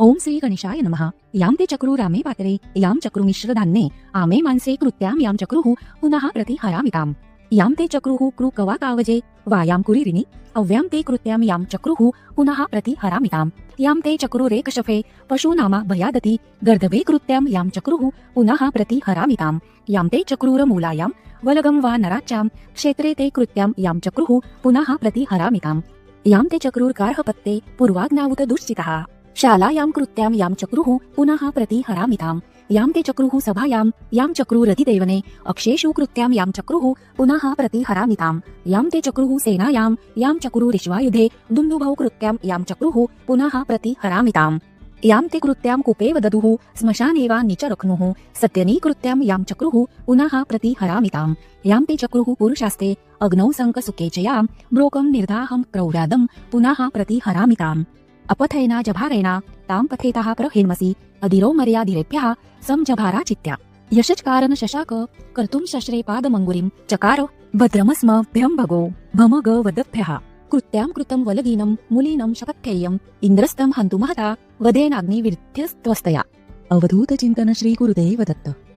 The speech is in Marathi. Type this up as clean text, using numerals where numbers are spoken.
ओम श्री गणेशाय नमः। याम ते चक्रू रामे पातरे याम चक्रू मिश्र धान्ये आमे मानसे कृत्याम याम चक्रुः पुनः प्रति हरामिताम। याम ते चक्रुः कृ कवा कावजे वायाम कुरिरिनी अव्याम ते कृत्याम याम चक्रुः पुनः प्रति हरामिताम। याम ते चक्रुरे कशफे पशूनामा भयादती गर्दभे कृत्याम याम चक्रुः पुनः प्रति हरामिताम। याम ते चक्रूर मूलायाम वलगम वा नराच्याम क्षेत्रे ते कृत्याम याम चक्रुः पुनः प्रति हरामिताम। याम ते चक्रुर्गार्हपत्ते पूर्वाग्नावुत दुश्चितः शालायां कृत्यां यां चक्रुः पुनः प्रति हरामिताम्। यां ते चक्रुः सभायां यां चक्रुरधिदेवने अक्षेषु कृत्यां यां चक्रुः पुनः प्रति हरामिताम्। यां ते चक्रुः सेनायां यां चक्रुरिश्वायुधे दुन्दुभौ कृत्यां यां चक्रुः पुनः प्रति हरामिताम्। यां ते कृत्यां कूपे वददुः श्मशाने वा निचरक्नुः सत्यनी कृत्यां यां चक्रुः पुनः प्रति हरामिताम्। यां ते चक्रुः पुरुषास्ते अग्नौ संकसुके च यां ब्रोकं निर्दाहं क्रौरादं पुनः प्रति हरामिताम्। अपथेना जभारेणा तां पथेतः प्रहिन्मसि अधिरो मर्यादिरेभ्यः समजभारा चित्या। यशचकारन शशाक कर्तुं शस्त्रे पादमङ्गुरिं चकार भद्रमस्मभ्यं भगो भमग वदभ्यः। कृत्यां कृतं वलगीनं मुलीनं शपथ्येयं इन्द्रस्तं हन्तुमहता वदेनाग्निविद्ध्यस्त्वस्तया। अवधूत चिंतन श्री गुरुदेव दत्त।